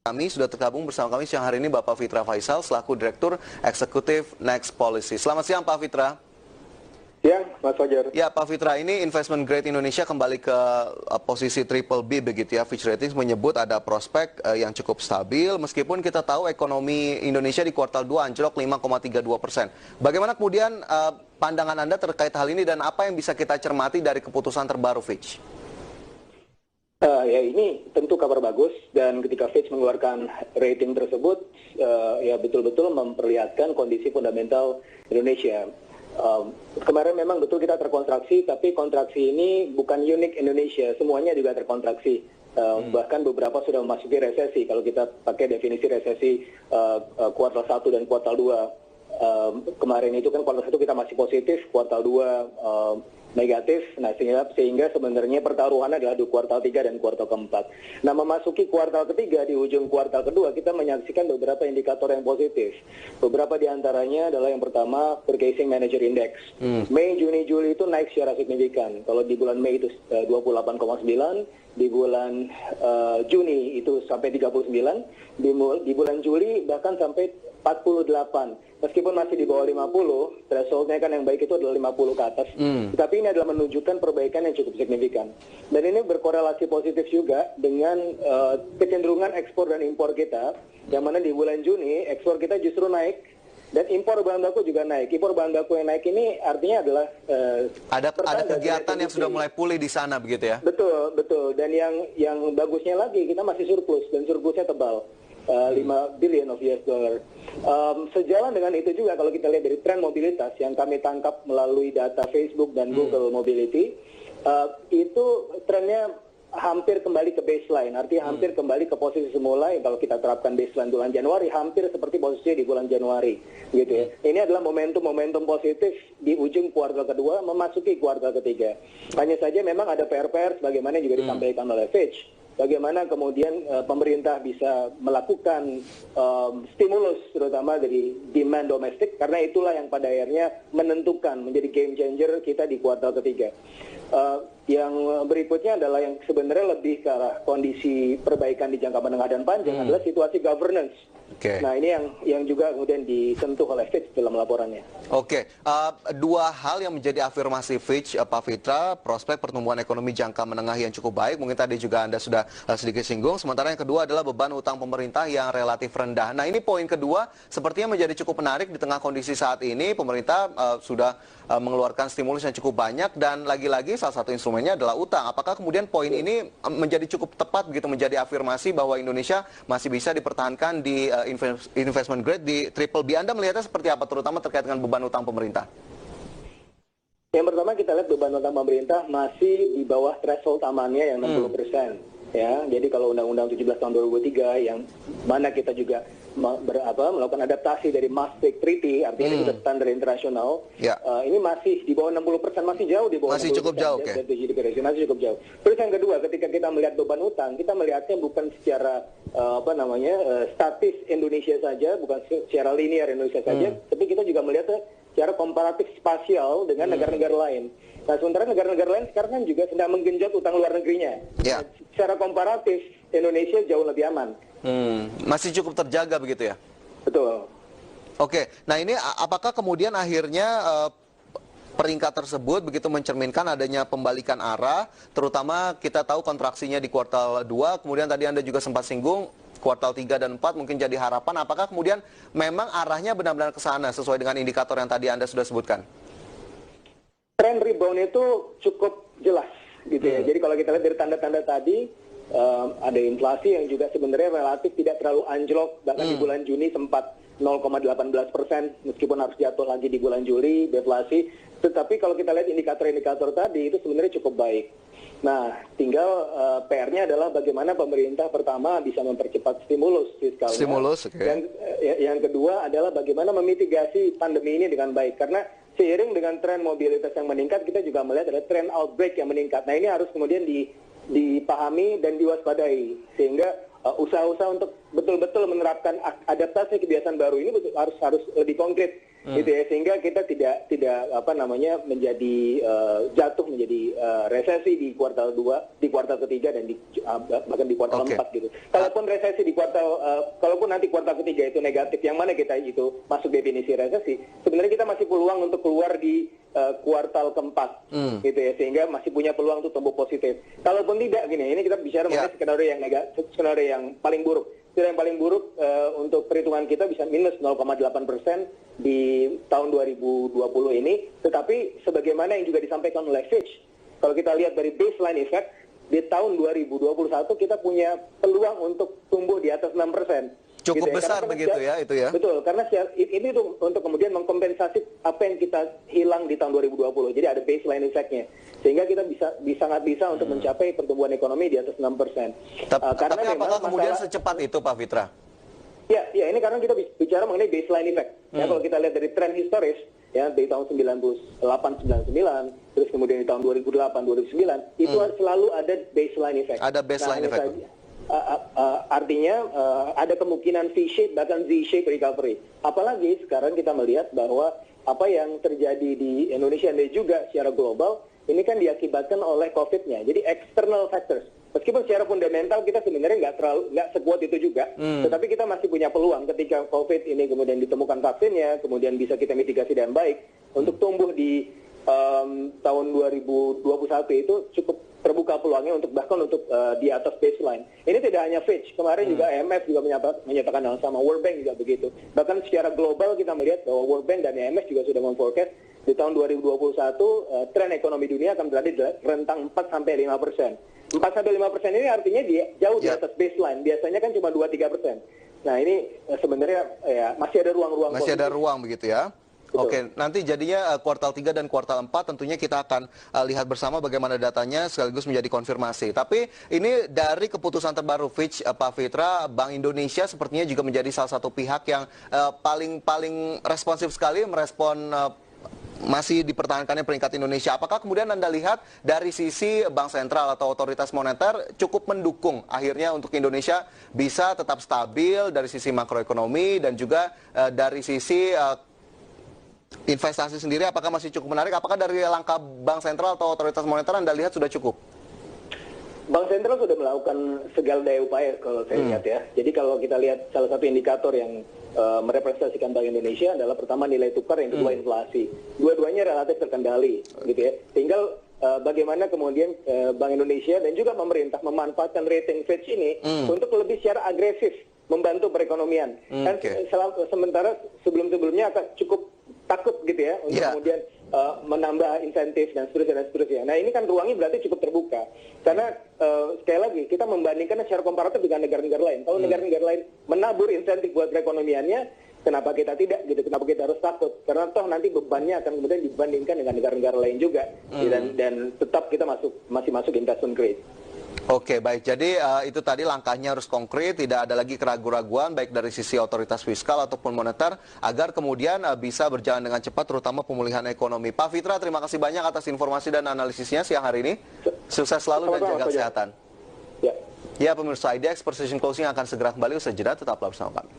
Kami sudah tergabung bersama kami siang hari ini Bapak Fitra Faisal selaku Direktur Eksekutif Next Policy. Selamat siang Pak Fitra. Ya, Mas Fajar. Ya Pak Fitra, ini investment grade Indonesia kembali ke posisi triple B begitu ya. Fitch Ratings menyebut ada prospek yang cukup stabil meskipun kita tahu ekonomi Indonesia di kuartal 2 anjlok 5,32%. Bagaimana kemudian pandangan Anda terkait hal ini dan apa yang bisa kita cermati dari keputusan terbaru Fitch? Ya ini tentu kabar bagus dan ketika Fitch mengeluarkan rating tersebut ya betul-betul memperlihatkan kondisi fundamental Indonesia. Kemarin memang betul kita terkontraksi, tapi kontraksi ini bukan unik Indonesia, semuanya juga terkontraksi. Bahkan beberapa sudah memasuki resesi. Kalau kita pakai definisi resesi kuartal 1 dan kuartal 2, kemarin itu kan kuartal 1 kita masih positif, kuartal 2 negatif. Nah sehingga sebenarnya pertaruhannya adalah di kuartal 3 dan kuartal keempat. Nah memasuki kuartal ketiga, di ujung kuartal kedua kita menyaksikan beberapa indikator yang positif. Beberapa diantaranya adalah yang pertama Purchasing Manager Index. Mei, Juni, Juli itu naik secara signifikan. Kalau di bulan Mei itu 28,9, di bulan Juni itu sampai 39, di bulan Juli bahkan sampai 48. Meskipun masih di bawah 50, thresholdnya kan yang baik itu adalah 50 ke atas. Tapi ini adalah menunjukkan perbaikan yang cukup signifikan. Dan ini berkorelasi positif juga dengan kecenderungan ekspor dan impor kita, yang mana di bulan Juni ekspor kita justru naik, dan impor bahan baku juga naik. Impor bahan baku yang naik ini artinya adalah ada kegiatan yang sudah mulai pulih di sana begitu ya? Betul, betul. Dan yang bagusnya lagi kita masih surplus dan surplusnya tebal. 5 billion of US dollar. Sejalan dengan itu juga kalau kita lihat dari tren mobilitas yang kami tangkap melalui data Facebook dan Google Mobility, itu trennya hampir kembali ke baseline, artinya hampir kembali ke posisi semula yang kalau kita terapkan baseline bulan Januari, hampir seperti posisinya di bulan Januari, gitu ya. Ini adalah momentum positif di ujung kuartal kedua memasuki kuartal ketiga. Hanya saja memang ada PR-PR sebagaimana juga disampaikan oleh Fitch. Bagaimana kemudian pemerintah bisa melakukan stimulus terutama dari demand domestik, karena itulah yang pada akhirnya menentukan menjadi game changer kita di kuartal ketiga. Yang berikutnya adalah yang sebenarnya lebih ke arah kondisi perbaikan di jangka menengah dan panjang adalah situasi governance. Nah ini yang juga kemudian disentuh oleh Fitch dalam laporannya. Dua hal yang menjadi afirmasi Fitch, Pak Fitra, prospek pertumbuhan ekonomi jangka menengah yang cukup baik, mungkin tadi juga Anda sudah sedikit singgung. Sementara yang kedua adalah beban utang pemerintah yang relatif rendah. Nah ini poin kedua sepertinya menjadi cukup menarik di tengah kondisi saat ini. Pemerintah sudah mengeluarkan stimulus yang cukup banyak dan lagi-lagi salah satu instrumennya adalah utang. Apakah kemudian poin ini menjadi cukup tepat begitu menjadi afirmasi bahwa Indonesia masih bisa dipertahankan di investment grade di triple B? Anda melihatnya seperti apa terutama terkait dengan beban utang pemerintah? Yang pertama kita lihat beban utang pemerintah masih di bawah threshold amannya yang 60%. Ya, jadi kalau Undang-Undang 17 tahun 2003 yang mana kita juga melakukan adaptasi dari Maastricht Treaty, artinya itu sudah standar internasional, ini masih di bawah 60%, masih jauh di bawah. Masih cukup jauh, masih cukup jauh. Terus yang kedua, ketika kita melihat beban utang, kita melihatnya bukan secara statis Indonesia saja, bukan secara linear Indonesia saja, tapi kita juga melihatnya secara komparatif spasial dengan negara-negara lain. Nah, sementara negara-negara lain sekarang kan juga sedang menggenjot utang luar negerinya. Nah, secara komparatif, Indonesia jauh lebih aman. Masih cukup terjaga begitu ya? Betul. Nah ini apakah kemudian akhirnya peringkat tersebut begitu mencerminkan adanya pembalikan arah, terutama kita tahu kontraksinya di kuartal 2, kemudian tadi Anda juga sempat singgung, kuartal 3 dan 4 mungkin jadi harapan. Apakah kemudian memang arahnya benar-benar ke sana sesuai dengan indikator yang tadi Anda sudah sebutkan? Tren rebound itu cukup jelas gitu ya. Jadi kalau kita lihat dari tanda-tanda tadi, ada inflasi yang juga sebenarnya relatif tidak terlalu anjlok, bahkan di bulan Juni sempat 0,18% meskipun harus jatuh lagi di bulan Juli deflasi. Tetapi kalau kita lihat indikator-indikator tadi itu sebenarnya cukup baik. Nah, tinggal PR-nya adalah bagaimana pemerintah pertama bisa mempercepat stimulus fiskalnya. Dan yang kedua adalah bagaimana memitigasi pandemi ini dengan baik. Karena seiring dengan tren mobilitas yang meningkat, kita juga melihat ada tren outbreak yang meningkat. Nah, ini harus kemudian dipahami dan diwaspadai. Sehingga usaha-usaha untuk betul-betul menerapkan adaptasi kebiasaan baru ini harus lebih konkret. gitu ya, sehingga kita tidak apa namanya menjadi jatuh menjadi resesi di kuartal 2, di kuartal ketiga dan bahkan di kuartal 4 gitu. Kalaupun resesi di kuartal kalaupun nanti kuartal ketiga itu negatif, yang mana kita itu masuk definisi resesi, sebenarnya kita masih peluang untuk keluar di kuartal keempat gitu ya, sehingga masih punya peluang untuk tumbuh positif. Kalaupun tidak gini, ini kita bicara mengenai skenario yang negatif, skenario yang paling buruk. Yang paling buruk untuk perhitungan kita bisa minus 0,8% di tahun 2020 ini. Tetapi sebagaimana yang juga disampaikan oleh Fitch, kalau kita lihat dari baseline effect, di tahun 2021 kita punya peluang untuk tumbuh di atas 6%. Cukup gitu ya. besar begitu ya, itu ya? Betul, karena ini tuh untuk kemudian mengkompensasi apa yang kita hilang di tahun 2020. Jadi ada baseline effect-nya. Sehingga kita sangat bisa untuk mencapai pertumbuhan ekonomi di atas 6%. Tapi apakah kemudian secepat itu, Pak Fitra? Ya, ini karena kita bicara mengenai baseline effect. Ya, kalau kita lihat dari tren historis, ya dari tahun 98-99, terus kemudian di tahun 2008-2009, itu selalu ada baseline effect. Ada baseline effect. Artinya ada kemungkinan V-shape bahkan Z-shape recovery. Apalagi sekarang kita melihat bahwa apa yang terjadi di Indonesia dan juga secara global ini kan diakibatkan oleh COVID-nya. Jadi external factors. Meskipun secara fundamental kita sebenarnya nggak sekuat itu juga, tetapi kita masih punya peluang ketika COVID ini kemudian ditemukan vaksinnya, kemudian bisa kita mitigasi dengan baik untuk tumbuh di tahun 2021 itu cukup terbuka peluangnya untuk bahkan untuk di atas baseline. Ini tidak hanya Fitch, kemarin juga IMF juga menyatakan hal sama, World Bank juga begitu. Bahkan secara global kita melihat bahwa World Bank dan IMF juga sudah memforecast di tahun 2021 tren ekonomi dunia akan berada di rentang 4-5%. 4-5% ini artinya jauh di atas baseline. Biasanya kan cuma 2-3%. Nah ini sebenarnya ya masih ada ruang-ruang. Masih ada ruang begitu ya? Betul. Oke, nanti jadinya kuartal 3 dan kuartal 4 tentunya kita akan lihat bersama bagaimana datanya sekaligus menjadi konfirmasi. Tapi ini dari keputusan terbaru Fitch, Pak Fitra, Bank Indonesia sepertinya juga menjadi salah satu pihak yang paling responsif sekali merespon masih dipertahankannya peringkat Indonesia. Apakah kemudian Anda lihat dari sisi Bank Sentral atau Otoritas Moneter cukup mendukung akhirnya untuk Indonesia bisa tetap stabil dari sisi makroekonomi dan juga dari sisi investasi sendiri apakah masih cukup menarik? Apakah dari langkah Bank Sentral atau Otoritas Moneter Anda lihat sudah cukup? Bank Sentral sudah melakukan segala daya upaya kalau saya lihat ya. Jadi kalau kita lihat salah satu indikator yang merepresentasikan Bank Indonesia adalah pertama nilai tukar, yang kedua inflasi. Dua-duanya relatif terkendali, gitu ya. Tinggal bagaimana kemudian Bank Indonesia dan juga pemerintah memanfaatkan rating Fitch ini untuk lebih secara agresif membantu perekonomian. Kan sementara sebelum-sebelumnya akan cukup takut gitu ya untuk kemudian menambah insentif dan seterusnya. Nah ini kan ruangnya berarti cukup terbuka karena sekali lagi kita membandingkan secara komparatif dengan negara-negara lain. Kalau negara-negara lain menabur insentif buat perekonomiannya, kenapa kita tidak gitu? Kenapa kita harus takut? Karena toh nanti bebannya akan kemudian dibandingkan dengan negara-negara lain juga dan tetap kita masih masuk investment grade. Oke, baik. Jadi itu tadi langkahnya harus konkret, tidak ada lagi keraguan-raguan baik dari sisi otoritas fiskal ataupun moneter agar kemudian bisa berjalan dengan cepat terutama pemulihan ekonomi. Pak Fitra, terima kasih banyak atas informasi dan analisisnya siang hari ini. Sukses selalu dan jaga kesehatan. Ya, pemirsa IDX Precision Closing akan segera kembali usai jeda, tetaplah bersama kami.